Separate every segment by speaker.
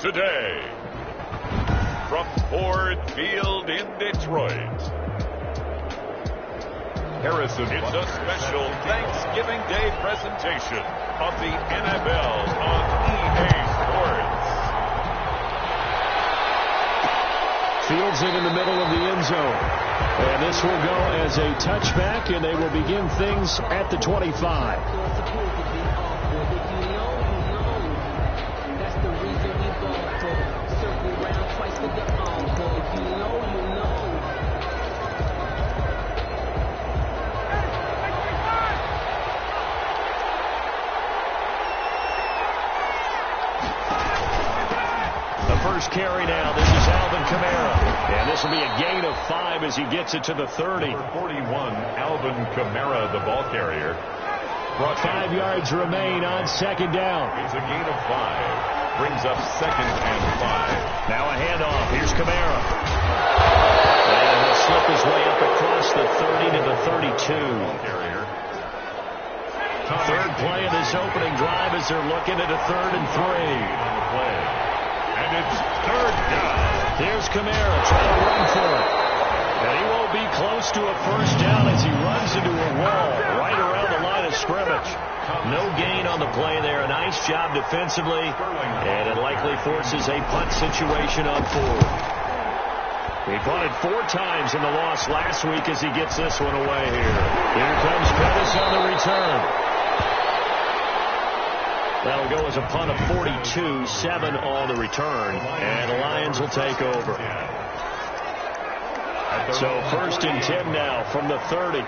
Speaker 1: today. From Ford Field in Detroit, Harrison, it's a special Thanksgiving Day presentation of the NFL on EA Sports.
Speaker 2: Fields it in the middle of the end zone. And this will go as a touchback, and they will begin things at the 25. Carry now. This is Alvin Kamara. And this will be a gain of 5 as he gets it to the 30.
Speaker 1: Number 41, Alvin Kamara, the ball carrier.
Speaker 2: 5 yards remain on second down.
Speaker 1: It's a gain of 5. Brings up 2nd and 5.
Speaker 2: Now a handoff. Here's Kamara. And he'll slip his way up across the 30 to the 32.
Speaker 1: Carrier.
Speaker 2: Third play of this opening drive as they're looking at a 3rd and 3.
Speaker 1: On the play. And it's 3rd down.
Speaker 2: Here's Kamara trying to run for it. And he won't be close to a first down as he runs into a wall right around the line of scrimmage. No gain on the play there. A nice job defensively. And it likely forces a punt situation on 4th. He punted 4 times in the loss last week as he gets this one away here. Here comes Pettis on the return. That'll go as a punt of 42, 7 on the return, and the Lions will take over. So 1st and 10 now from the 30.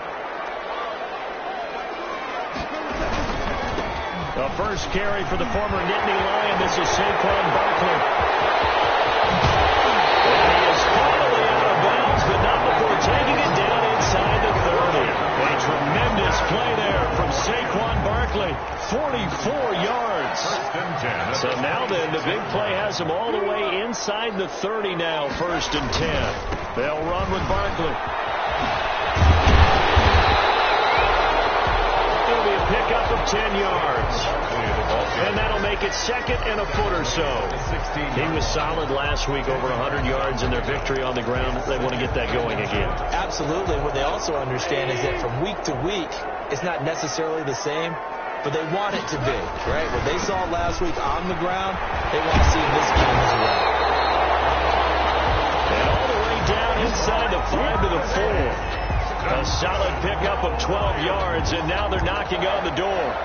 Speaker 2: The first carry for the former Nittany Lion. This is Saquon Barkley. And he is finally out of bounds, but not before taking it down inside the 30. A tremendous play there from Saquon Barkley. 44 yards. So now then, the big play has them all the way inside the 30 now, 1st and 10. They'll run with Barkley. It'll be a pickup of 10 yards. And that'll make it 2nd and a foot or so. He was solid last week, over 100 yards in their victory on the ground. They want to get that going again.
Speaker 3: Absolutely. What they also understand is that from week to week, it's not necessarily the same, but they want it to be, right? What they saw last week on the ground, they want to see in this game as well.
Speaker 2: And all the way down inside the 5 to the 4. A solid pickup of 12 yards, and now they're knocking on the door.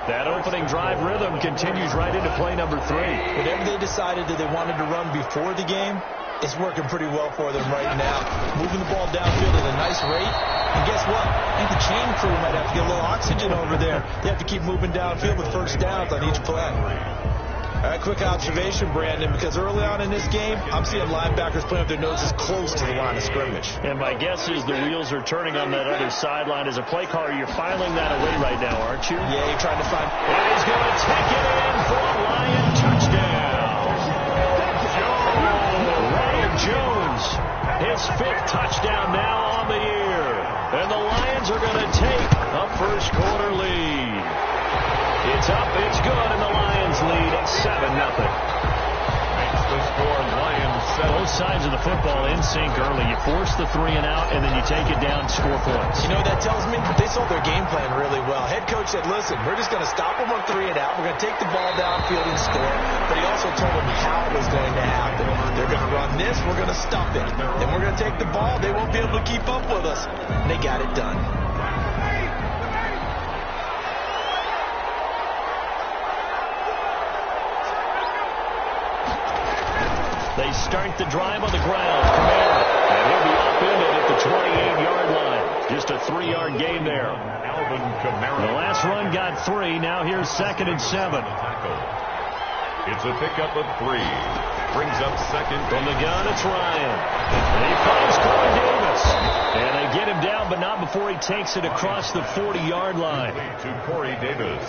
Speaker 2: That opening drive rhythm continues right into play number 3.
Speaker 3: Whatever they decided that they wanted to run before the game, it's working pretty well for them right now. Moving the ball downfield at a nice rate. And guess what? I think the chain crew might have to get a little oxygen over there. They have to keep moving downfield with first downs on each play. All right, quick observation, Brandon, because early on in this game, I'm seeing linebackers putting up their noses close to the line of scrimmage.
Speaker 2: And my guess is the wheels are turning on that other sideline. As a play caller, you're filing that away right now, aren't you?
Speaker 3: Yeah, you're trying to find...
Speaker 2: And he's going to take it in for a Lion touchdown. Ryan Jones, his 5th touchdown now on the year. And the Lions are going to take a first quarter lead. It's up, it's good, and the Lions lead at 7-0.
Speaker 1: Makes the score Lions 7.
Speaker 2: Both sides of the football in sync early. You force the 3 and out, and then you take it down, score points.
Speaker 3: You know what that tells me? They saw their game plan really well. Head coach said, listen, we're just going to stop them on 3 and out. We're going to take the ball downfield and score. But he also told them how it was going to happen. They're going to run this. We're going to stop it. Then we're going to take the ball. They won't be able to keep up with us. And they got it done.
Speaker 2: They start the drive on the ground. Kamara. And he'll be upended at the 28-yard line. Just a 3-yard gain there.
Speaker 1: Alvin Kamara.
Speaker 2: The last run got 3. Now here's 2nd and 7.
Speaker 1: It's a pickup of 3. Brings up 2nd.
Speaker 2: From the gun, it's Ryan. And he finds Corey Davis. And they get him down, but not before he takes it across the 40-yard line.
Speaker 1: To Corey Davis.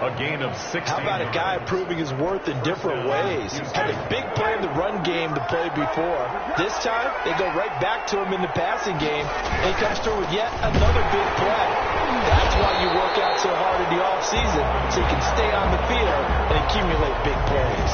Speaker 1: A gain of 16.
Speaker 3: How about a guy proving his worth in different ways? Had a big play in the run game to play before. This time, they go right back to him in the passing game, and he comes through with yet another big play. That's why you work out so hard in the offseason, so you can stay on the field and accumulate big plays.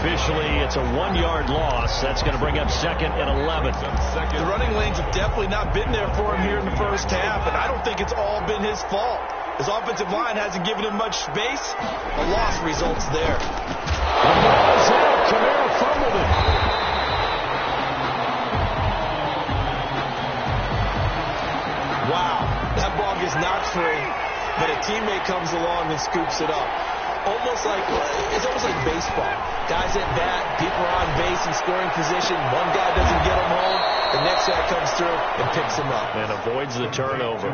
Speaker 2: Officially, it's a 1-yard loss. That's going to bring up 2nd and 11.
Speaker 3: The running lanes have definitely not been there for him here in the first half, and I don't think it's all been his fault. His offensive line hasn't given him much space. A loss results there.
Speaker 2: The ball is out. Kamara fumbled it.
Speaker 3: Wow, that ball gets knocked free, but a teammate comes along and scoops it up. It's almost like baseball. Guys at bat, people are on base in scoring position. One guy doesn't get him home. The next guy comes through and picks him up.
Speaker 2: And avoids the turnover.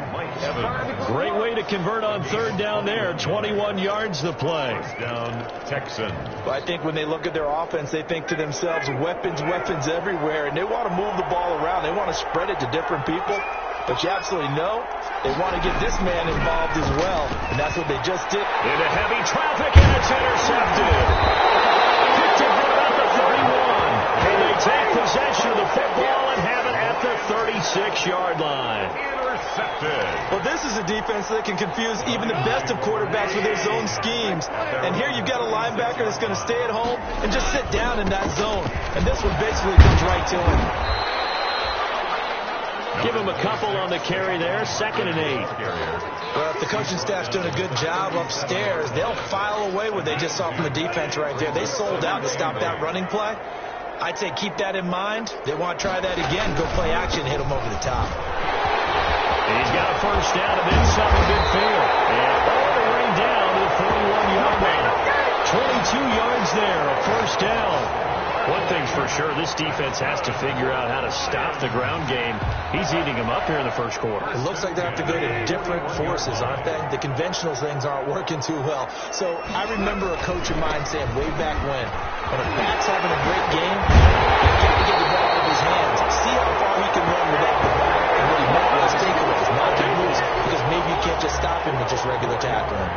Speaker 2: Great way to convert on 3rd down there. 21 yards the play.
Speaker 1: Down Texan.
Speaker 3: But I think when they look at their offense, they think to themselves, weapons everywhere. And they want to move the ball around. They want to spread it to different people. But you absolutely know they want to get this man involved as well. And that's what they just did.
Speaker 2: Into heavy traffic, and it's intercepted. Picked up about the 31. And they take possession of the football and have it at the 36-yard line.
Speaker 1: Intercepted.
Speaker 3: Well, this is a defense that can confuse even the best of quarterbacks with their zone schemes. And here you've got a linebacker that's going to stay at home and just sit down in that zone. And this one basically comes right to him.
Speaker 2: Give him a couple on the carry there. 2nd and 8.
Speaker 3: Well, if the coaching staff's doing a good job upstairs, they'll file away what they just saw from the defense right there. They sold out to stop that running play. I'd say keep that in mind. They want to try that again. Go play action, hit them over the top.
Speaker 2: He's got a first down of inside the midfield. And all the way down to the 41-yard line. 22 yards there, a first down. One thing's for sure, this defense has to figure out how to stop the ground game. He's eating them up here in the first quarter.
Speaker 3: It looks like they have to go to different forces, aren't they? The conventional things aren't working too well. So I remember a coach of mine saying way back when a back's having a great game, you've got to get the ball out of his hands. See how far he can run without the ball. And what he meant was takeaways, not get moves, because maybe you can't just stop him with just regular tackling.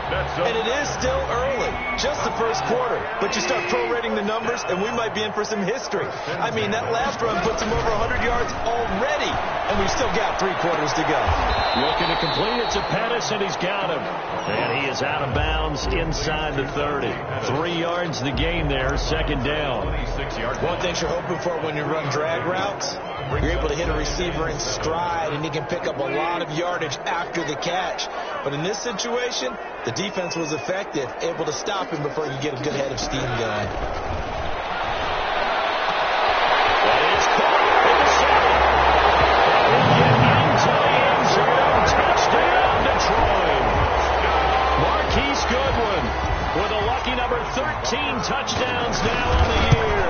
Speaker 3: And it is still early, just the first quarter. But you start prorating the numbers, and we might be in for some history. I mean, that last run puts him over 100 yards already, and we've still got 3 quarters to go.
Speaker 2: Looking to complete it to Pettis, and he's got him. And he is out of bounds inside the 30. 3 yards the gain there, 2nd down.
Speaker 3: One thing you're hoping for when you run drag routes, you're able to hit a receiver in stride, and he can pick up a lot of yardage after the catch. But in this situation, the defense was effective, able to stop him before you get a good head of steam going.
Speaker 2: Touchdown, Detroit. Marquise Goodwin with a lucky number 13 touchdowns now on the year.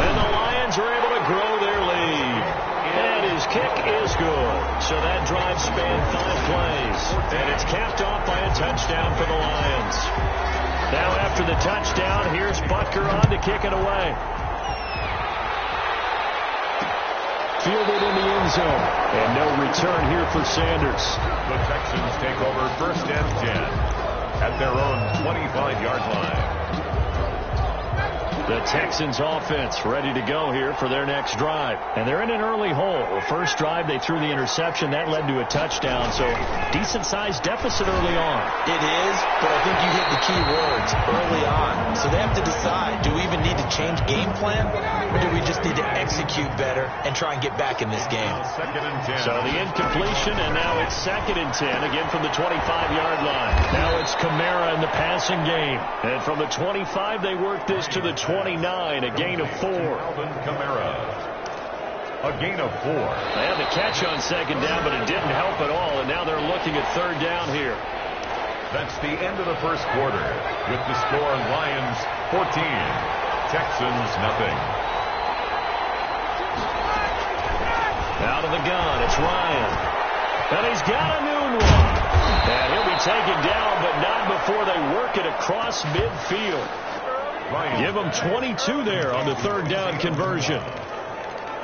Speaker 2: And the Lions are able to grow their lead. And his kick is good. So that drive spanned 5 plays. And it's capped off by a touchdown for the Lions. Now after the touchdown, here's Butker on to kick it away. Fielded in the end zone. And no return here for Sanders.
Speaker 1: The Texans take over 1st and 10 at their own 25-yard line.
Speaker 2: The Texans offense ready to go here for their next drive. And they're in an early hole. The first drive, they threw the interception. That led to a touchdown. So decent-sized deficit early on.
Speaker 3: It is, but I think you hit the key words early on. So they have to decide, do we even need to change game plan? Or do we just need to execute better and try and get back in this game?
Speaker 1: 2nd and 10.
Speaker 2: So the incompletion, and now it's 2nd and 10, again from the 25-yard line. Now it's Kamara in the passing game. And from the 25, they work this to the 29, a gain of 4.
Speaker 1: Alvin Kamara. A gain of 4.
Speaker 2: They had the catch on 2nd down, but it didn't help at all, and now they're looking at 3rd down here.
Speaker 1: That's the end of the first quarter, with the score Lions 14, Texans nothing.
Speaker 2: Out of the gun, it's Ryan. And he's got a noon one. And he'll be taken down, but not before they work it across midfield.
Speaker 1: Ryan.
Speaker 2: Give him 22 there on the 3rd down conversion.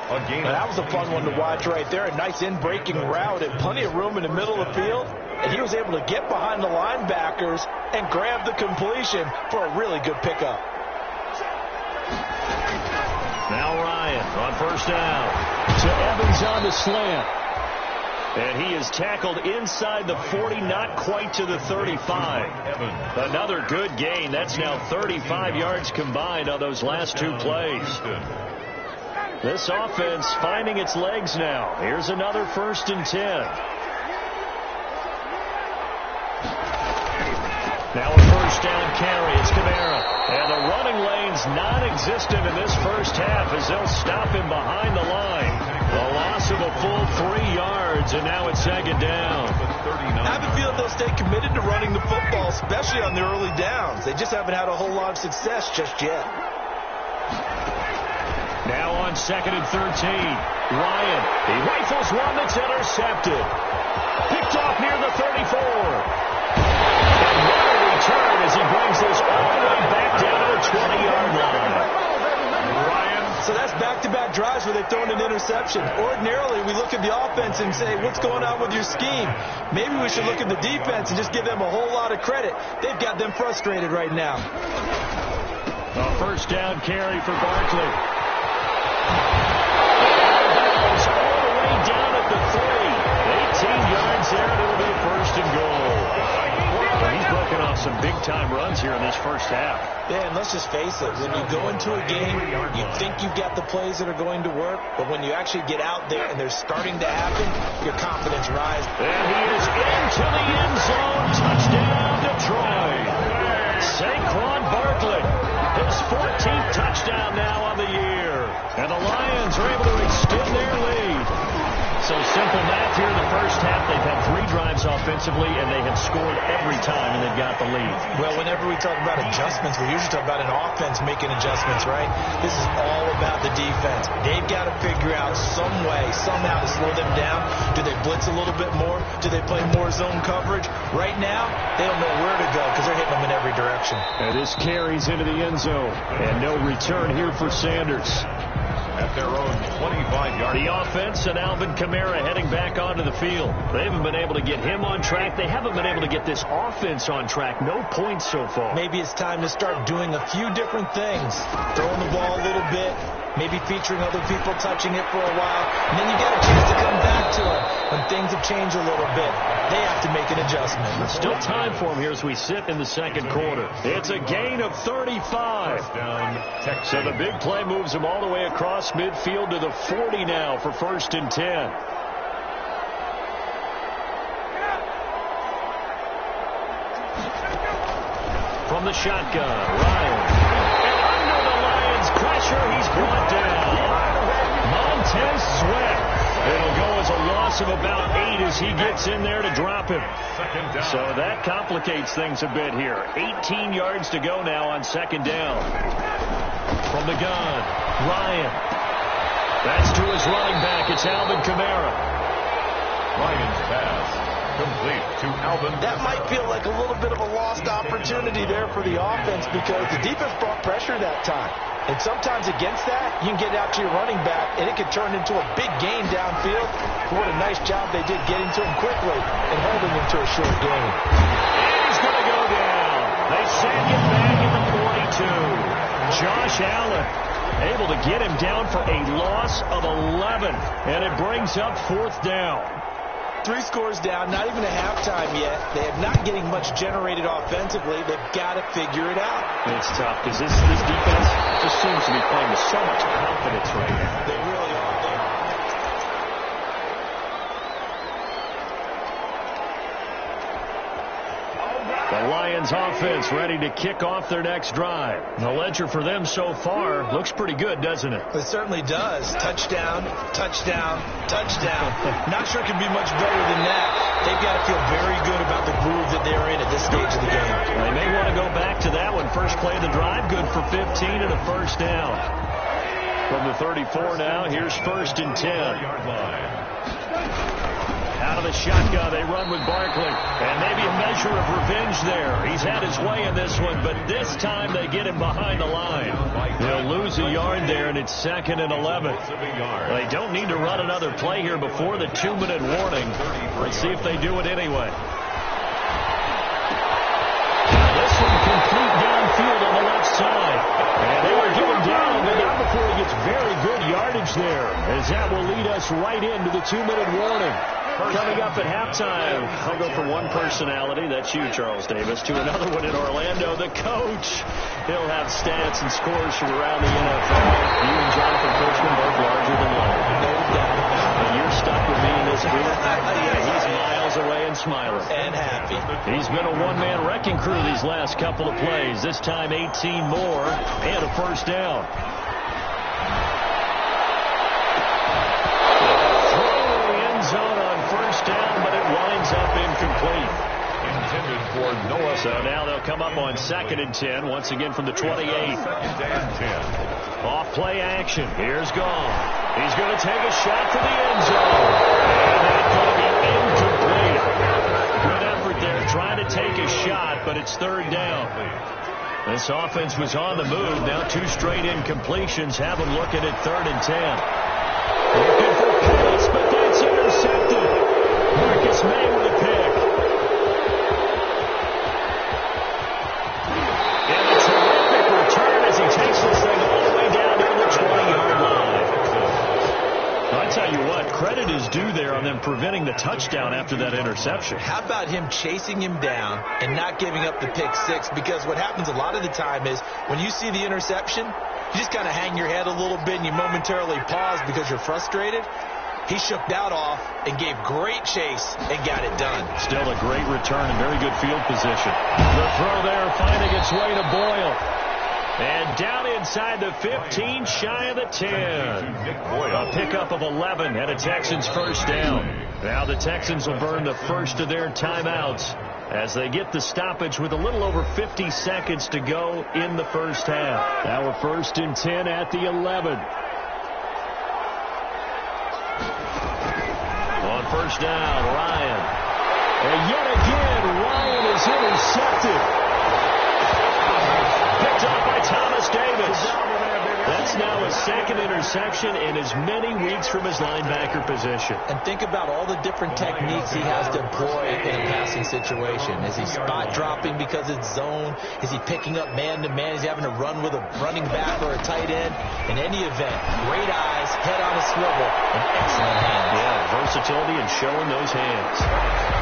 Speaker 3: That was a fun one to watch right there. A nice in-breaking route and plenty of room in the middle of the field. and he was able to get behind the linebackers and grab the completion for a really good pickup.
Speaker 2: Now Ryan on first down. To Evans on the slant. And he is tackled inside the 40, not quite to the 35. Another good gain. That's now 35 yards combined on those last two plays. This offense finding its legs now. Here's another 1st and 10. Now a first down carry. It's Kamara. And the running lane's non-existent in this first half as they'll stop him behind the line. A loss of a full 3 yards, and now it's 2nd down.
Speaker 3: I have a feeling they'll stay committed to running the football, especially on the early downs. They just haven't had a whole lot of success just yet.
Speaker 2: Now on 2nd and 13. Ryan, he rifles one that's intercepted. Picked off near the 34. And what a return as he brings this all the way back down to the 20-yard line.
Speaker 3: So that's back-to-back drives where they've thrown an interception. Ordinarily, we look at the offense and say, what's going on with your scheme? Maybe we should look at the defense and just give them a whole lot of credit. They've got them frustrated right now.
Speaker 2: A first down carry for Barkley. All the way down at the 3. 18 yards there, and it'll be a 1st and goal. Well, he's broken off some big-time runs here in this first half.
Speaker 3: Yeah, and let's just face it. When you go into a game, you think you've got the plays that are going to work, but when you actually get out there and they're starting to happen, your confidence rises.
Speaker 2: And he is into the end zone. Touchdown, Detroit. Saquon Barkley, his 14th touchdown now on the year. And the Lions are able to extend their lead. So simple math here in the first half. They've had 3 drives offensively, and they have scored every time, and they've got the lead.
Speaker 3: Well, whenever we talk about adjustments, we usually talk about an offense making adjustments, right? This is all about the defense. They've got to figure out some way, somehow to slow them down. Do they blitz a little bit more? Do they play more zone coverage? Right now, they don't know where to go because they're hitting them in every direction.
Speaker 2: And this carries into the end zone. And no return here for Sanders.
Speaker 1: At their own 25-yard.
Speaker 2: The offense and Alvin Kamara heading back onto the field. They haven't been able to get him on track. They haven't been able to get this offense on track. No points so far.
Speaker 3: Maybe it's time to start doing a few different things. Throwing the ball a little bit. Maybe featuring other people touching it for a while. And then you got a chance to come back to it when things have changed a little bit. They have to make an adjustment.
Speaker 2: There's still time for him here as we sit in the 2nd quarter. It's a gain of 35. So the big play moves him all the way across midfield to the 40 now for 1st and 10. From the shotgun, Ryan. And under the Lions' pressure, he's brought down. Montez Sweat. It'll go as a loss of about 8 as he gets in there to drop him. So that complicates things a bit here. 18 yards to go now on 2nd down. From the gun, Ryan. That's to his running back. It's Alvin Kamara.
Speaker 1: Ryan's pass complete to Alvin.
Speaker 3: That might feel like a little bit of a lost opportunity there for the offense because the defense brought pressure that time. And sometimes against that, you can get out to your running back, and it could turn into a big gain downfield. What a nice job they did getting to him quickly and holding him to a short gain.
Speaker 2: And he's going to go down. They send him back at the 42. Josh Allen able to get him down for a loss of 11. And it brings up 4th down.
Speaker 3: 3 scores down, not even a halftime yet. They are not getting much generated offensively. They've got to figure it out.
Speaker 2: It's tough because this defense just seems to be playing with so much confidence right now.
Speaker 3: They really are.
Speaker 2: The Lions offense ready to kick off their next drive. The ledger for them so far looks pretty good, doesn't it?
Speaker 3: It certainly does. Touchdown, touchdown, touchdown. Not sure it can be much better than that. They've got to feel very good about the groove that they're in at this stage of the game.
Speaker 2: They may want to go back to that one. First play of the drive, good for 15 and a 1st down. From the 34 now, here's 1st and 10. Out of the shotgun, they run with Barkley. And maybe a measure of revenge there. He's had his way in this one, but this time they get him behind the line. They'll lose a yard there, and it's 2nd and 11. They don't need to run another play here before the 2-minute warning. Let's see if they do it anyway. left side. And they will give him down, but not before he gets very good yardage there, as that will lead us right into the 2-minute warning. Coming up at halftime, I'll go from one personality, that's you, Charles Davis, to another one in Orlando, the coach. He'll have stats and scores from around the NFL. You and Jonathan Coachman both larger than life.
Speaker 3: No doubt.
Speaker 2: And you're stuck with me in this booth. He's miles away and smiling.
Speaker 3: And happy.
Speaker 2: He's been a one-man wrecking crew these last couple of plays. This time 18 more and a first down. Zone on first down, but it winds up incomplete.
Speaker 1: Intended for Noah.
Speaker 2: So now they'll come up on 2nd and 10, once again from the 28.
Speaker 1: 2nd and 10.
Speaker 2: Off play action. Here's Gall. He's going to take a shot for the end zone. And that's going to be incomplete. Good effort there trying to take a shot, but it's 3rd down. This offense was on the move. Now 2 straight incompletions have them looking at 3rd and 10. Looking for pass, but that's intercepted. Marcus May with a pick. And a terrific return as he takes this thing all the way down to the 20-yard line. I tell you what, credit is due there on them preventing the touchdown after that interception.
Speaker 3: How about him chasing him down and not giving up the pick six? Because what happens a lot of the time is when you see the interception, you just kind of hang your head a little bit and you momentarily pause because you're frustrated. He shook that off and gave great chase and got it done.
Speaker 2: Still a great return and very good field position. The throw there finding its way to Boyle. And down inside the 15, shy of the 10. A pickup of 11 and a Texans first down. Now the Texans will burn the first of their timeouts as they get the stoppage with a little over 50 seconds to go in the first half. Now we're 1st and 10 at the 11. On first down, Ryan. And yet again, Ryan is intercepted. Picked up by Thomas Davis. That's now his 2nd interception in as many weeks from his linebacker position.
Speaker 3: And think about all the different techniques he has to employ in a passing situation. Is he spot dropping because it's zone? Is he picking up man-to-man? Is he having to run with a running back or a tight end? In any event, great eyes, head on a swivel, and excellent hands.
Speaker 2: Yeah, versatility and showing those hands.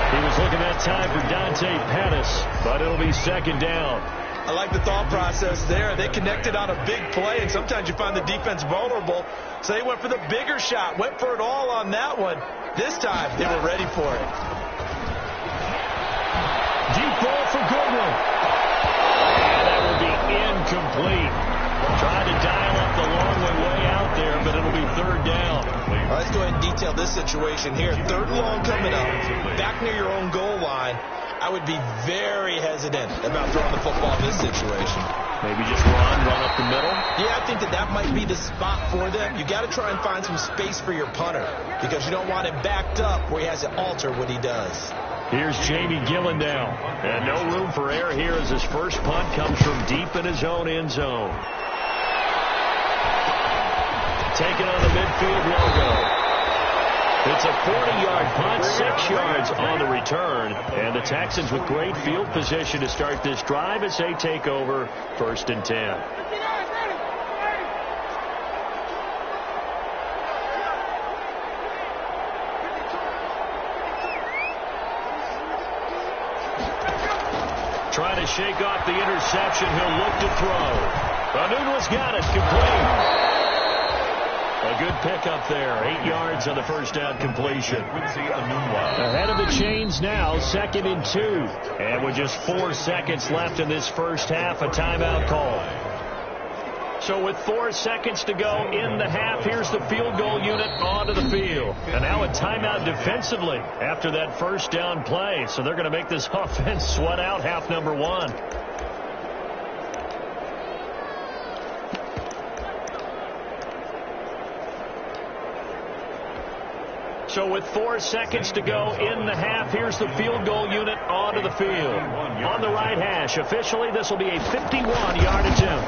Speaker 2: He was looking that time for Dante Pettis, but it'll be 2nd down.
Speaker 3: I like the thought process there. They connected on a big play, and sometimes you find the defense vulnerable. So they went for the bigger shot, went for it all on that one. This time, they were ready for it.
Speaker 2: Deep ball for Goodwin. And that will be incomplete. Trying to dial up the long way out there, but it'll be 3rd down.
Speaker 3: All right, let's go ahead and detail this situation here. 3rd and long coming up, back near your own goal line. I would be very hesitant about throwing the football in this situation.
Speaker 2: Maybe just run up the middle?
Speaker 3: Yeah, I think that might be the spot for them. You got to try and find some space for your punter because you don't want him backed up where he has to alter what he does.
Speaker 2: Here's Jamie Gillen now. And no room for error here as his first punt comes from deep in his own end zone. Taken on the midfield logo. It's a 40-yard punt, 6 yards on the return. And the Texans with great field position to start this drive as they take over 1st and 10. Trying to shake off the interception. He'll look to throw. Anunua's got it. Complete. A good pickup there. 8 yards on the first down completion. Ahead of the chains now, 2nd and 2. And with just 4 seconds left in this first half, a timeout call. So with 4 seconds to go in the half, here's the field goal unit onto the field. And now a timeout defensively after that first down play. So they're going to make this offense sweat out half number 1. So with 4 seconds to go in the half, here's the field goal unit onto the field. On the right hash, officially this will be a 51-yard attempt.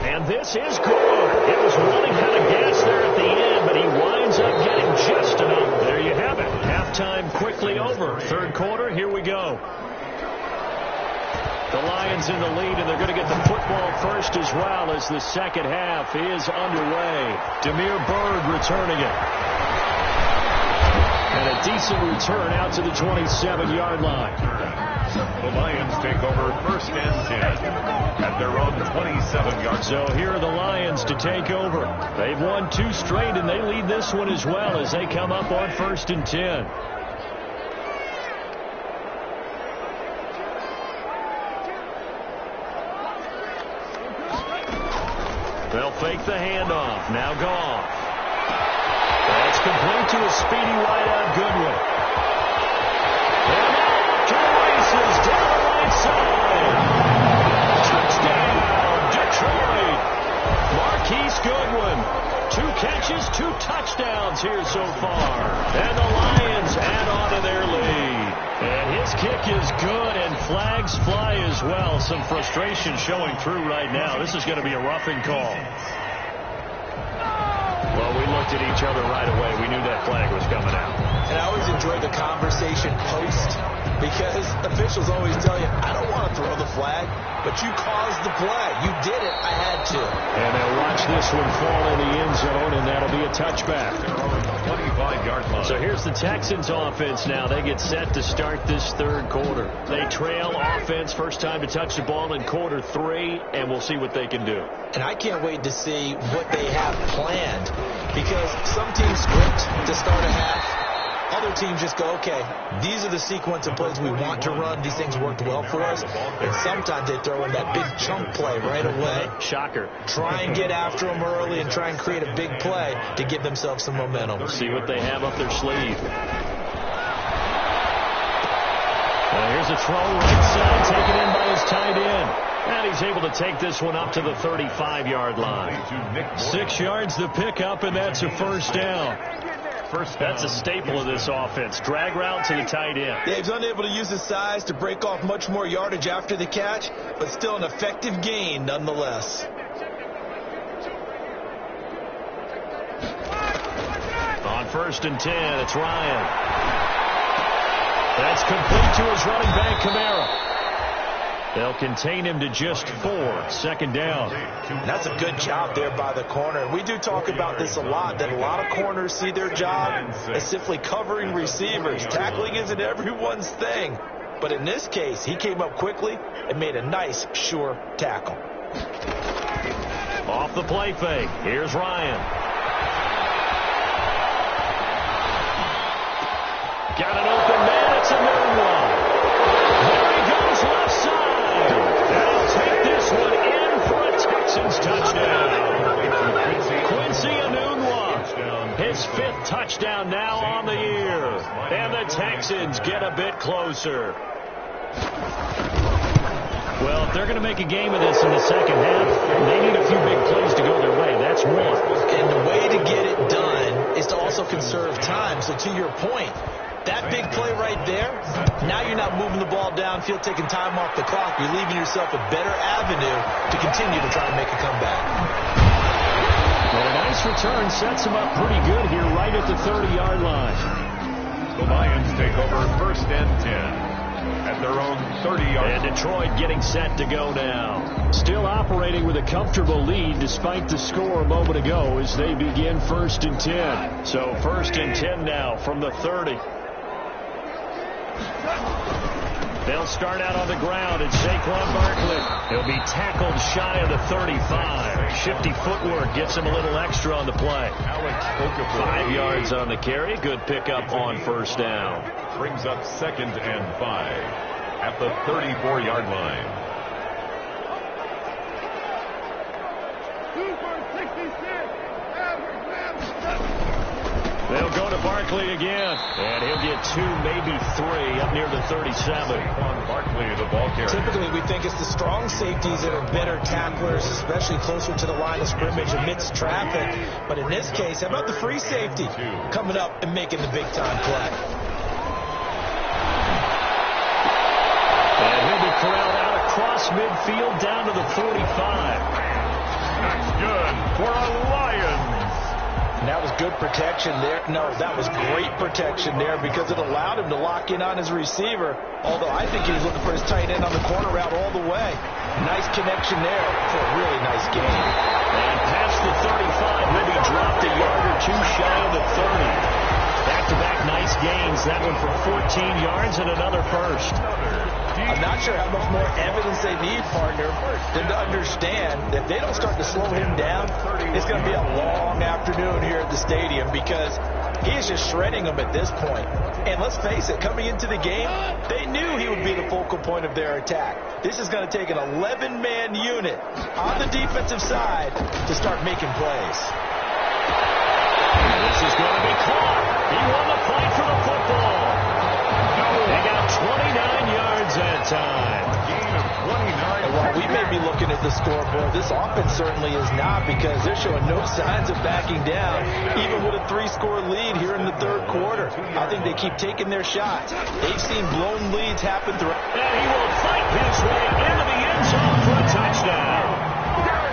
Speaker 2: And this is good. It was running out of gas there at the end, but he winds up getting just enough. There you have it. Halftime quickly over. 3rd quarter, here we go. The Lions in the lead, and they're going to get the football first as well as the second half is underway. Demir Berg returning it. And a decent return out to the 27-yard line.
Speaker 1: The Lions take over first and 10 at their own 27-yard.
Speaker 2: So here are the Lions to take over. They've won 2 straight, and they lead this one as well as they come up on first and 10. They'll fake the handoff. Now Goff. That's complete to a speedy wideout Goodwin. And off to the races down the right side. Touchdown, Detroit. Marquise Goodwin. 2 catches, 2 touchdowns here so far. And the Lions add on to their lead. And his kick is good, and flags fly as well. Some frustration showing through right now. This is going to be a roughing call. Well, we looked at each other right away. We knew that flag was coming out.
Speaker 3: And I always enjoy the conversation post, because officials always tell you, I don't want to throw the flag, but you caused the play. You did it. I had to.
Speaker 2: And they'll watch this one fall in the end zone, and that'll be a touchback.
Speaker 1: 25-yard line.
Speaker 2: So here's the Texans offense now. They get set to start this third quarter. They trail offense, first time to touch the ball in quarter 3, and we'll see what they can do.
Speaker 3: And I can't wait to see what they have planned, because some teams script to start a half. Other teams just go, okay, these are the sequence of plays we want to run. These things worked well for us. And sometimes they throw in that big chunk play right away.
Speaker 2: Shocker.
Speaker 3: Try and get after them early and try and create a big play to give themselves some momentum.
Speaker 2: We'll see what they have up their sleeve. Here's a throw right side, taken in by his tight end. And he's able to take this one up to the 35-yard line. 6 yards the pickup, and that's a first down. That's a staple of this offense. Drag route to the tight end.
Speaker 3: Yeah, he's unable to use his size to break off much more yardage after the catch, but still an effective gain nonetheless.
Speaker 2: On first and 10, it's Ryan. That's complete to his running back, Kamara. They'll contain him to just 4. Second down.
Speaker 3: That's a good job there by the corner. We do talk about this a lot, that a lot of corners see their job as simply covering receivers. Tackling isn't everyone's thing. But in this case, he came up quickly and made a nice, sure tackle.
Speaker 2: Off the play fake. Here's Ryan. Got an open man. It's a new one. There he goes left side. They'll take this one in for a Texans touchdown. Quincy Enunwa, his 5th touchdown now on the year. And the Texans get a bit closer. Well, if they're going to make a game of this in the second half, they need a few big plays to go their way. That's one.
Speaker 3: And the way to get it done is to also conserve time. So to your point, that big play right there, now you're not moving the ball downfield, taking time off the clock. You're leaving yourself a better avenue to continue to try and make a comeback.
Speaker 2: Well, a nice return sets him up pretty good here right at the 30-yard line.
Speaker 1: The Lions take over first and 10 at their own 30-yard line.
Speaker 2: And Detroit getting set to go now. Still operating with a comfortable lead despite the score a moment ago as they begin first and 10. So first and 10 now from the 30. They'll start out on the ground, and Saquon Barkley. He'll be tackled shy of the 35. Shifty footwork gets him a little extra on the play. 5 yards on the carry. Good pickup on first down.
Speaker 1: Brings up second and 5 at the 34-yard line.
Speaker 2: They'll go to Barkley again, and he'll get 2, maybe 3 up near the 37.
Speaker 1: Barkley, the ball carrier.
Speaker 3: Typically, we think it's the strong safeties that are better tacklers, especially closer to the line of scrimmage amidst traffic. But in this case, how about the free safety coming up and making the big-time play?
Speaker 2: And he'll be corralled out across midfield down to the 45.
Speaker 1: That's good for a Lions
Speaker 3: And that was good protection there. No, that was great protection there because it allowed him to lock in on his receiver. Although I think he was looking for his tight end on the corner route all the way. Nice connection there for a really nice game.
Speaker 2: And past the 35, maybe dropped a yard or two shy of the 30. Back-to-back nice gains. That one for 14 yards and another first.
Speaker 3: I'm not sure how much more evidence they need, partner, than to understand that if they don't start to slow him down, it's going to be a long afternoon here at the stadium because he is just shredding them at this point. And let's face it, coming into the game, they knew he would be the focal point of their attack. This is going to take an 11-man unit on the defensive side to start making plays.
Speaker 2: This is going to be caught. He won the fight for the football. They got 29 yards that time.
Speaker 1: Gain of 29.
Speaker 3: And while we may be looking at the scoreboard, this offense certainly is not because they're showing no signs of backing down, even with a 3-score lead here in the third quarter. I think they keep taking their shots. They've seen blown leads happen throughout.
Speaker 2: And he will fight his way into the end zone for a touchdown.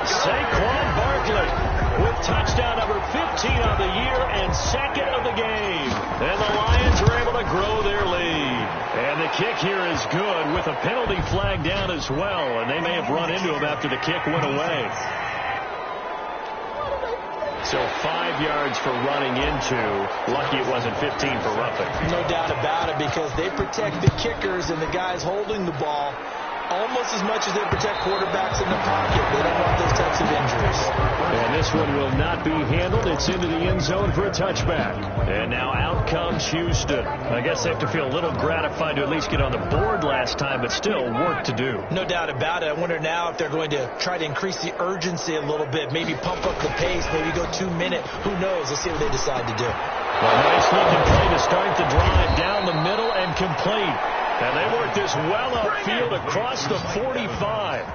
Speaker 2: Saquon Barkley with touchdown number 15 on the year and second of the game. And the Lions are able to grow their lead. And the kick here is good with a penalty flag down as well. And they may have run into him after the kick went away. So 5 yards for running into. Lucky it wasn't 15 for roughing.
Speaker 3: No doubt about it because they protect the kickers and the guys holding the ball almost as much as they protect quarterbacks in the pocket. They don't want those types of injuries.
Speaker 2: And this one will not be handled. It's into the end zone for a touchback. And now out comes Houston. I guess they have to feel a little gratified to at least get on the board last time, but still work to do.
Speaker 3: No doubt about it. I wonder now if they're going to try to increase the urgency a little bit, maybe pump up the pace, maybe go 2 minute. Who knows? Let's see what they decide to do.
Speaker 2: Well, nice looking play to start the drive down the middle and complete. And they work this well upfield across the 45.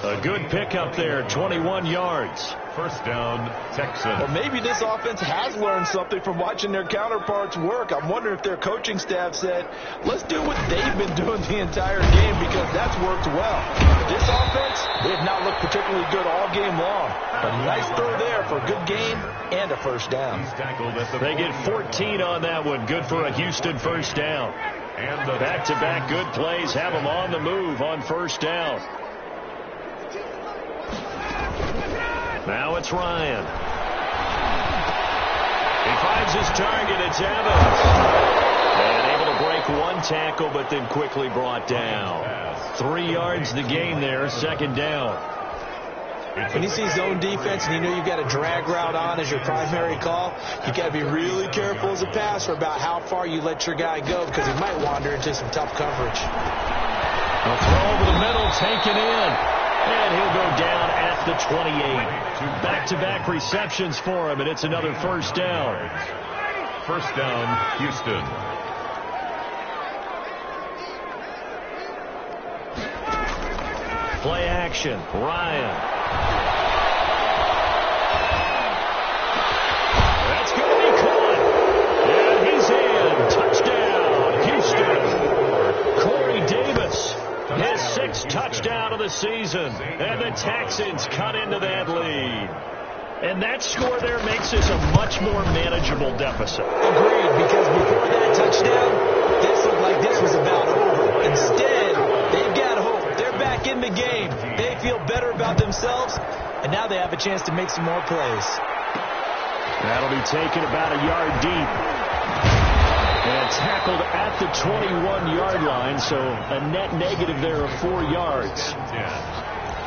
Speaker 2: A good pickup there, 21 yards.
Speaker 1: First down, Texans.
Speaker 3: Well, maybe this offense has learned something from watching their counterparts work. I'm wondering if their coaching staff said, let's do what they've been doing the entire game because that's worked well. This offense, they have not looked particularly good all game long. But nice throw there for a good gain and a first down.
Speaker 2: They get 14 on that one. Good for a Houston first down. And the back-to-back good plays have them on the move on first down. Now it's Ryan. He finds his target. It's Evans. And able to break one tackle, but then quickly brought down. 3 yards the gain there, second down.
Speaker 3: When you see zone defense and you know you've got a drag route on as your primary call, you got to be really careful as a passer about how far you let your guy go because he might wander into some tough coverage.
Speaker 2: A throw over the middle, taken in. And he'll go down at the 28. Back-to-back receptions for him, and it's another first down.
Speaker 1: First down, Houston.
Speaker 2: Play action, Ryan. That's going to be caught. And he's in. Touchdown, Houston. Corey Davis. His 6th touchdown of the season. And the Texans cut into that lead. And that score there makes this a much more manageable deficit.
Speaker 3: Agreed, because before that touchdown, this looked like this was about over. Instead, they've got hope. They're back in the game. They feel better about themselves, and now they have a chance to make some more plays.
Speaker 2: That'll be taken about a yard deep. And tackled at the 21-yard line, so a net negative there of 4 yards.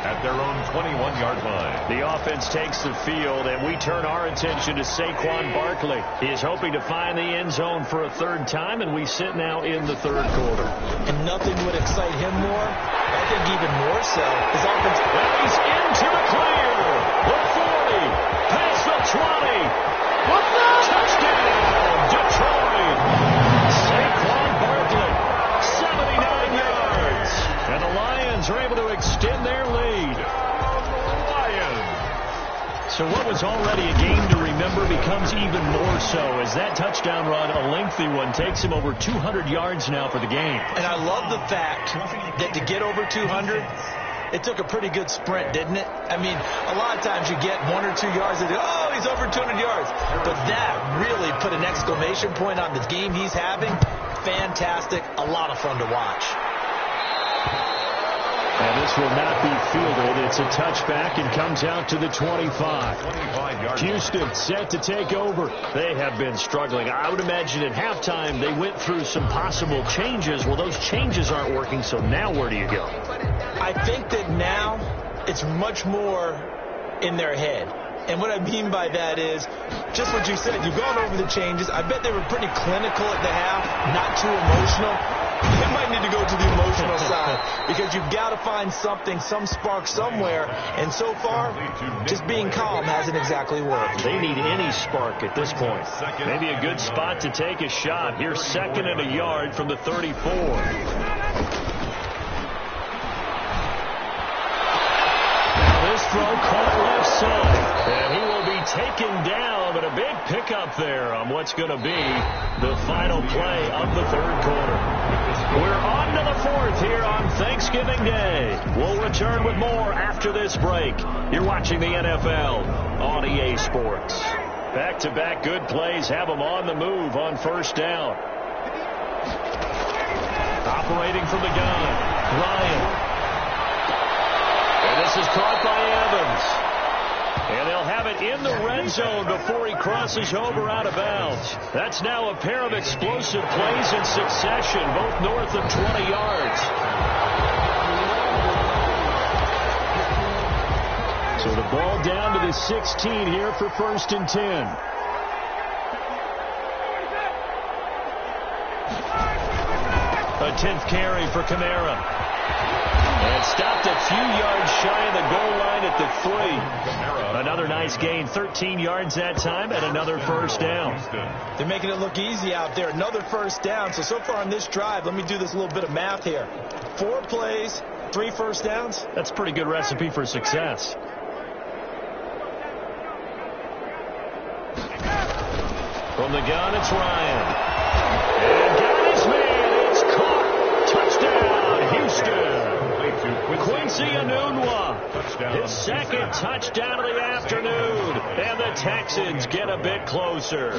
Speaker 1: At their own 21-yard line.
Speaker 2: The offense takes the field, and we turn our attention to Saquon Barkley. He is hoping to find the end zone for a third time, and we sit now in the third quarter.
Speaker 3: And nothing would excite him more. I think even more so. His offense.
Speaker 2: Well, he's into the clear. The 40. Past the 20. What's that? Touchdown, Detroit. Saquon Barkley, 79 yards. And the Lions are able to extend their lead. So what was already a game to remember becomes even more so as that touchdown run, a lengthy one, takes him over 200 yards now for the game.
Speaker 3: And I love the fact that to get over 200, It took a pretty good sprint, didn't it? I mean, a lot of times you get 1 or 2 yards and oh, he's over 200 yards. But that really put an exclamation point on the game he's having. Fantastic. A lot of fun to watch.
Speaker 2: And this will not be fielded. It's a touchback and comes out to the 25. Houston set to take over. They have been struggling. I would imagine at halftime they went through some possible changes. Well, those changes aren't working, so now where do you go?
Speaker 3: I think that now it's much more in their head. And what I mean by that is just what you said. You've gone over the changes. I bet they were pretty clinical at the half, not too emotional. You might need to go to the emotional side because you've got to find something, some spark somewhere. And so far, just being calm hasn't exactly worked.
Speaker 2: They need any spark at this point. Maybe a good spot to take a shot. Here's 2nd and a yard from the 34. This throw caught left side, and he will be taken down, but a big pickup there on what's going to be the final play of the 3rd quarter. We're on to the 4th here on Thanksgiving Day. We'll return with more after this break. You're watching the NFL on EA Sports. Back-to-back good plays have them on the move on 1st down. Operating from the gun, Ryan. And this is caught by Evans. And they'll have it in the red zone before he crosses over out of bounds. That's now a pair of explosive plays in succession, both north of 20 yards. So the ball down to the 16 here for 1st and 10. A 10th carry for Kamara. And stopped a few yards shy of the goal line at the 3. Another nice gain, 13 yards that time, and another 1st down.
Speaker 3: They're making it look easy out there. Another 1st down. So far on this drive, let me do this little bit of math here. 4 plays, 3 1st downs.
Speaker 2: That's a pretty good recipe for success. From the gun, it's Ryan. And got his man. It's caught. Touchdown, Houston. Quincy Enunwa, his 2nd touchdown of the afternoon, and the Texans get a bit closer.
Speaker 3: A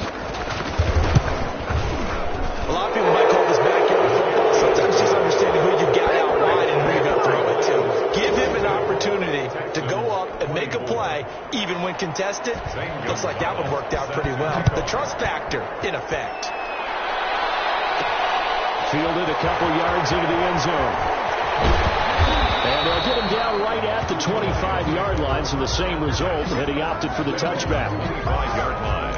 Speaker 3: lot of people might call this backyard football. Sometimes just understanding who you got out wide and who you're going to throw it to. Give him an opportunity to go up and make a play, even when contested. Looks like that one worked out pretty well. The trust factor, in effect.
Speaker 2: Fielded a couple yards into the end zone. And they'll get him down right at the 25-yard line, so the same result that he opted for the touchback.
Speaker 1: 25-yard line.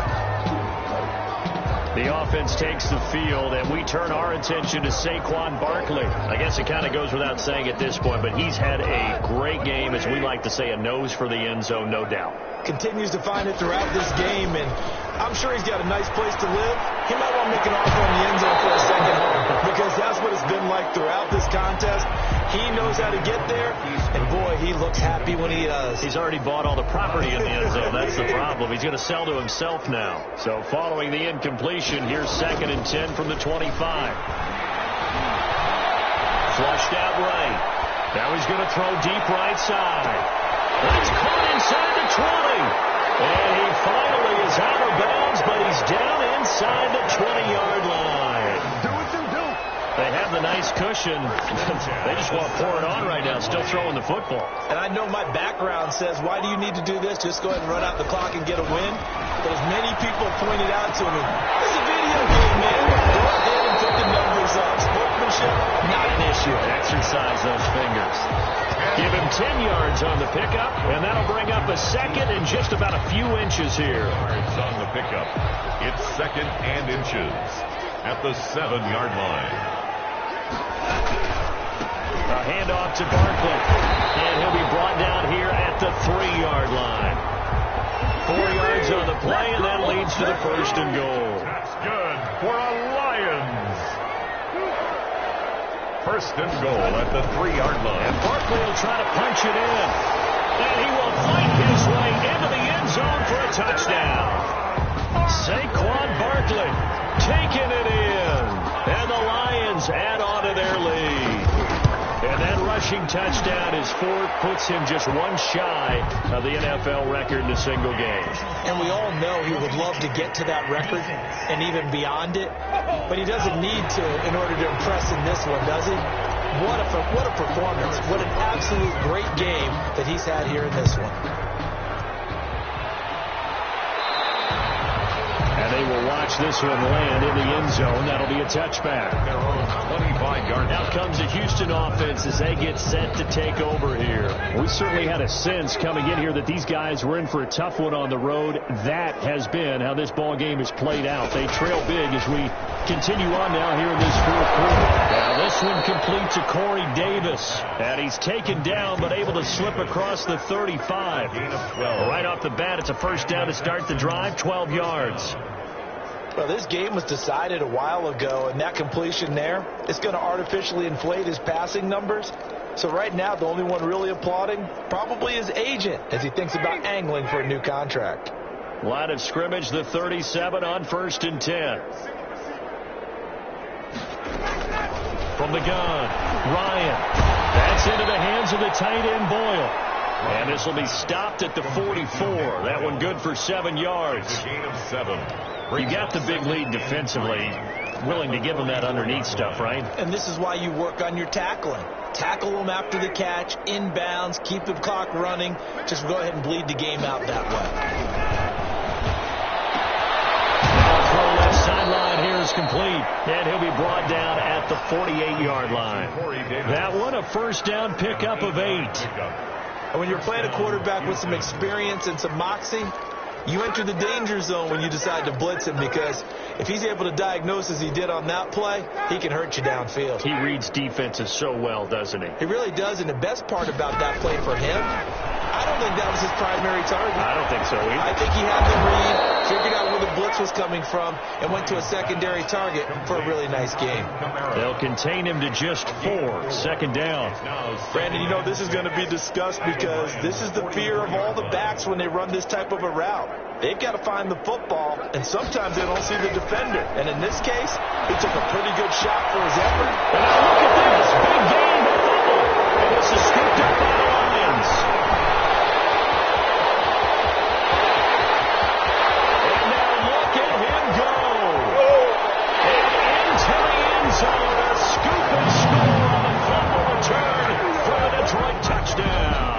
Speaker 2: The offense takes the field, and we turn our attention to Saquon Barkley. I guess it kind of goes without saying at this point, but he's had a great game, as we like to say, a nose for the end zone, no doubt.
Speaker 3: Continues to find it throughout this game, and I'm sure he's got a nice place to live. He might want to make an offer on the end zone for a second home, because that's what it's been like throughout this contest. He knows how to get there, and boy, he looks happy when he does.
Speaker 2: He's already bought all the property in the end zone. That's the problem. He's going to sell to himself now. So following the incompletion, here's 2nd and 10 from the 25. Flushed out right. Now he's going to throw deep right side. He's caught inside the 20. And he finally is out of bounds, but he's down inside the 20-yard line. They have the nice cushion. They just want to pour it on right now, still throwing the football.
Speaker 3: And I know my background says, why do you need to do this? Just go ahead and run out the clock and get a win. But as many people pointed out to me, this is a video game, man. Go ahead and put the numbers up. Sportsmanship, not an issue.
Speaker 2: Exercise those fingers. Give him 10 yards on the pickup, and that'll bring up a 2nd and just about a few inches here.
Speaker 1: Yards on the pickup. It's 2nd and inches at the 7-yard line.
Speaker 2: A handoff to Barkley, and he'll be brought down here at the 3-yard line. 4 yards on the play, and that leads to the 1st and goal.
Speaker 1: That's good for a Lions. 1st and goal at the 3-yard line.
Speaker 2: And Barkley will try to punch it in, and he will fight his way into the end zone for a touchdown. Saquon Barkley taking it in, and the Lions add on to their lead. And then right rushing touchdown. His fourth puts him just one shy of the NFL record in a single game.
Speaker 3: And we all know he would love to get to that record and even beyond it, but he doesn't need to in order to impress in this one, does he? What a performance. What an absolute great game that he's had here in this one.
Speaker 2: And they will watch this one land in the end zone. That'll be a touchback.
Speaker 1: Their own 25-yard.
Speaker 2: Now comes the Houston offense as they get set to take over here. We certainly had a sense coming in here that these guys were in for a tough one on the road. That has been how this ball game has played out. They trail big as we continue on now here in this fourth quarter. Now this one complete to Corey Davis. And he's taken down but able to slip across the 35. Right off the bat, it's a first down to start the drive, 12 yards.
Speaker 3: Well, this game was decided a while ago, and that completion there is going to artificially inflate his passing numbers. So right now, the only one really applauding probably his agent as he thinks about angling for a new contract.
Speaker 2: Line of scrimmage, the 37 on 1st and 10. From the gun, Ryan. That's into the hands of the tight end, Boyle. And this will be stopped at the 44. That one good for 7 yards.
Speaker 1: Gain of 7.
Speaker 2: You got the big lead defensively. Willing to give them that underneath stuff, right?
Speaker 3: And this is why you work on your tackling. Tackle them after the catch, inbounds, keep the clock running. Just go ahead and bleed the game out that way.
Speaker 2: Throw left sideline here is complete. And he'll be brought down at the 48-yard line. That one a first down pickup of 8.
Speaker 3: And when you're playing a quarterback with some experience and some moxie, you enter the danger zone when you decide to blitz him, because if he's able to diagnose as he did on that play, he can hurt you downfield.
Speaker 2: He reads defenses so well, doesn't he?
Speaker 3: He really does, and the best part about that play for him, I don't think that was his primary target.
Speaker 2: I don't think so either.
Speaker 3: I think he had the read, figured out where the blitz was coming from, and went to a secondary target for a really nice game.
Speaker 2: They'll contain him to just 4. Second down.
Speaker 3: Brandon, you know this is going to be discussed because this is the fear of all the backs when they run this type of a route. They've got to find the football, and sometimes they don't see the defender. And in this case, he took a pretty good shot for his effort.
Speaker 2: And now look at this. Big game. And this is scooped up by the Lions. And now look at him go. And into the end zone. A scoop and score on the fumble return for the Detroit touchdown.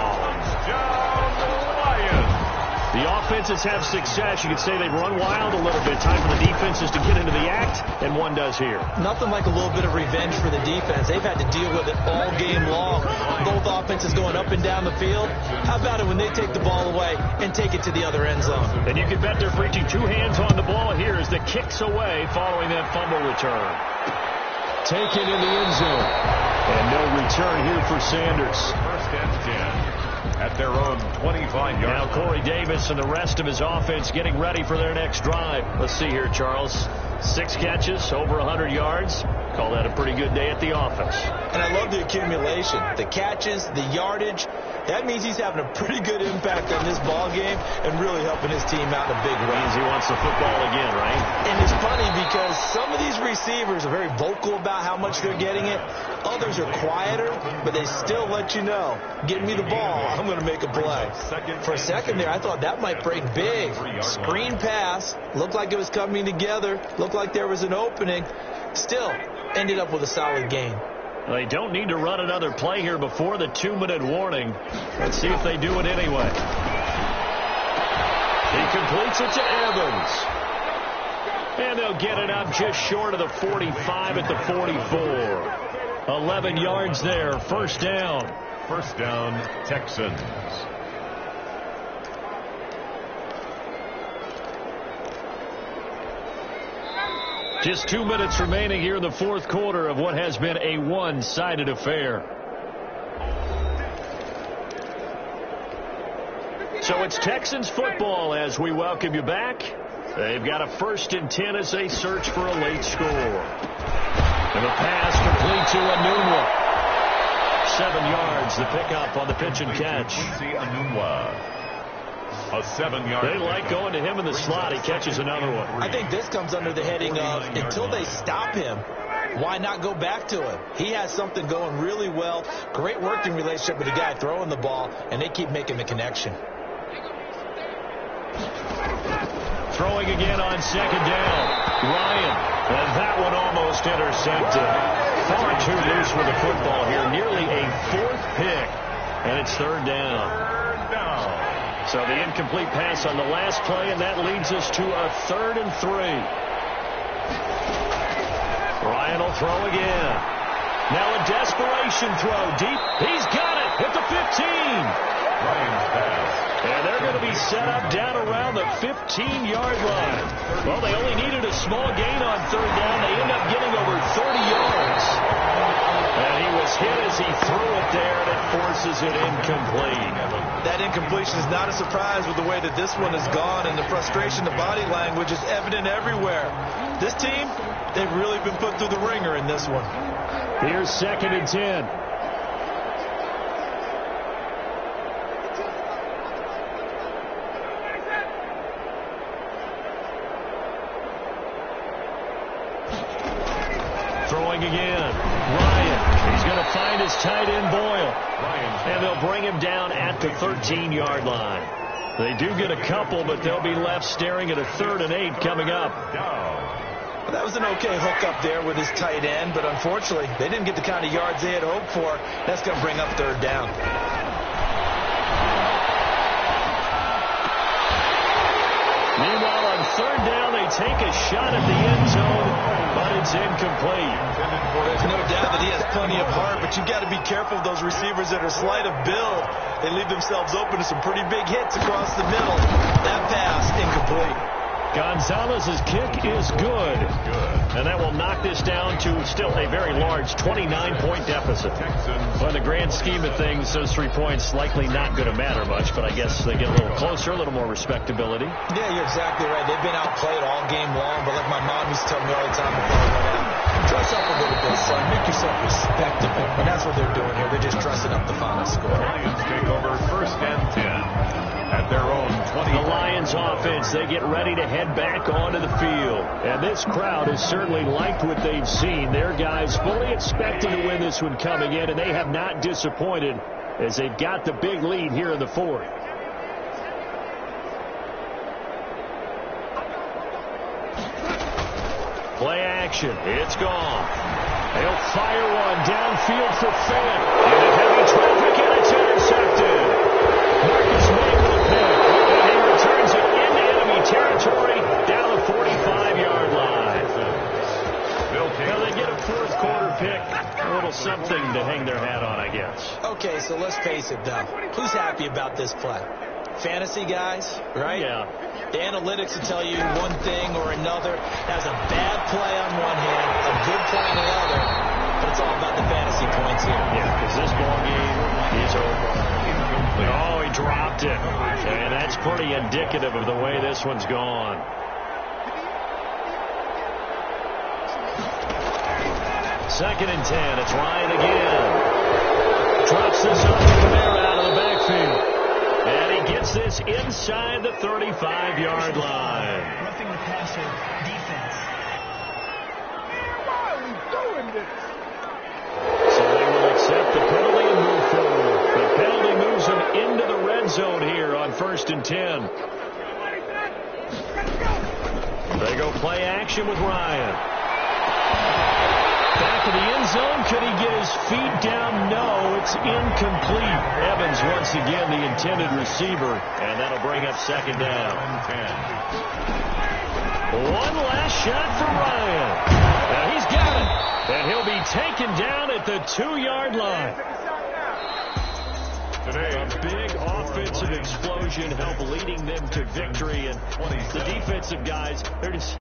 Speaker 2: The offenses have success. You could say they've run wild a little bit. Time for the defenses to get into the act, and one does here.
Speaker 3: Nothing like a little bit of revenge for the defense. They've had to deal with it all game long. Both offenses going up and down the field. How about it when they take the ball away and take it to the other end zone?
Speaker 2: And you can bet they're preaching 2 hands on the ball here as the kick's away following that fumble return. Taken in the end zone. And no return here for Sanders.
Speaker 1: First and 10. At their own 25-yard.
Speaker 2: Now Corey Davis and the rest of his offense getting ready for their next drive. Let's see here, Charles. 6 catches, over 100 yards. Call that a pretty good day at the office.
Speaker 3: And I love the accumulation. The catches, the yardage. That means he's having a pretty good impact on this ball game and really helping his team out in a big way.
Speaker 2: Means he wants the football again, right?
Speaker 3: And it's funny because some of these receivers are very vocal about how much they're getting it. Others are quieter, but they still let you know, give me the ball, I'm going to make a play. For a second there, I thought that might break big. Screen pass, looked like it was coming together, looked like there was an opening. Still, ended up with a solid game.
Speaker 2: They don't need to run another play here before the 2-minute warning. Let's see if they do it anyway. He completes it to Evans. And they'll get it up just short of the 45 at the 44. 11 yards there. First down.
Speaker 1: First down, Texans.
Speaker 2: Just 2 minutes remaining here in the fourth quarter of what has been a one-sided affair. So it's Texans football as we welcome you back. They've got a 1st and 10 as they search for a late score. And the pass complete to Anunwa. 7 yards, the pickup on the pitch and catch.
Speaker 1: A 7-yard.
Speaker 2: They like going to him in the slot. He catches another one.
Speaker 3: I think this comes under the heading of until they stop him, why not go back to him? He has something going really well. Great working relationship with the guy throwing the ball, and they keep making the connection.
Speaker 2: Throwing again on second down. Ryan, and that one almost intercepted. Far too loose with the football here. Nearly a fourth pick, and it's third down. So the incomplete pass on the last play, and that leads us to a 3rd and 3. Ryan will throw again. Now a desperation throw deep. He's got it at the 15.
Speaker 1: Ryan's pass.
Speaker 2: And they're going to be set up down around the 15-yard line. Well, they only needed a small gain on third down. They end up getting over 30 yards. And he was hit as he threw it there, and it forces it incomplete.
Speaker 3: That incompletion is not a surprise with the way that this one has gone, and the frustration, the body language is evident everywhere. This team, they've really been put through the ringer in this one.
Speaker 2: Here's 2nd and 10. Throwing again. Ryan. He's going to find his tight end, Boyle. And they'll bring him down at the 13-yard line. They do get a couple, but they'll be left staring at a 3rd and 8 coming up.
Speaker 3: Well, that was an okay hook up there with his tight end, but unfortunately, they didn't get the kind of yards they had hoped for. That's going to bring up 3rd down.
Speaker 2: Meanwhile, on 3rd down, they take a shot at the end zone, but it's incomplete.
Speaker 3: There's no doubt that he has plenty of heart, but you've got to be careful of those receivers that are slight of build. They leave themselves open to some pretty big hits across the middle. That pass, incomplete.
Speaker 2: Gonzalez's kick is good. And that will knock this down to still a very large 29-point deficit. But in the grand scheme of things, those 3 points likely not going to matter much, but I guess they get a little closer, a little more respectability.
Speaker 3: Yeah, you're exactly right. They've been outplayed all game long, but like my mom used to tell me all the time before I went out, dress up a little bit, son. Make yourself respectable. And that's what they're doing here. They're just dressing up the final score.
Speaker 1: Lions take over 1st and 10 at their own 20.
Speaker 2: The Lions offense, they get ready to head back onto the field. And this crowd has certainly liked what they've seen. Their guys fully expected to win this one coming in, and they have not disappointed as they've got the big lead here in the 4th. Play action. It's gone. They'll fire one downfield for Fant. Into heavy traffic, and it's intercepted. Marcus May with a pick, and he returns it into enemy territory down the 45-yard line. Now they get a 4th quarter pick. A little something to hang their hat on, I guess.
Speaker 3: Okay, so let's face it, though. Who's happy about this play? Fantasy guys, right?
Speaker 2: Yeah.
Speaker 3: The analytics will tell you one thing or another. That was a bad play on one hand, a good play on the other, but it's all about the fantasy points here.
Speaker 2: Yeah, because this ball game is over. Oh, he dropped it. And that's pretty indicative of the way this one's gone. Second and 10. It's Ryan again. Drops this off to Kamara out of the backfield. And he gets this inside the 35-yard line.
Speaker 4: Roughing the passer defense.
Speaker 1: Why are we doing this?
Speaker 2: So they will accept the penalty and move forward. The penalty moves them into the red zone here on 1st and 10. They go play action with Ryan. Back in the end zone. Could he get his feet down? No, it's incomplete. Evans once again the intended receiver, and that'll bring up 2nd down. One last shot for Ryan. Now he's got it, and he'll be taken down at the 2-yard line. A big offensive explosion helped leading them to victory, and the defensive guys, they're just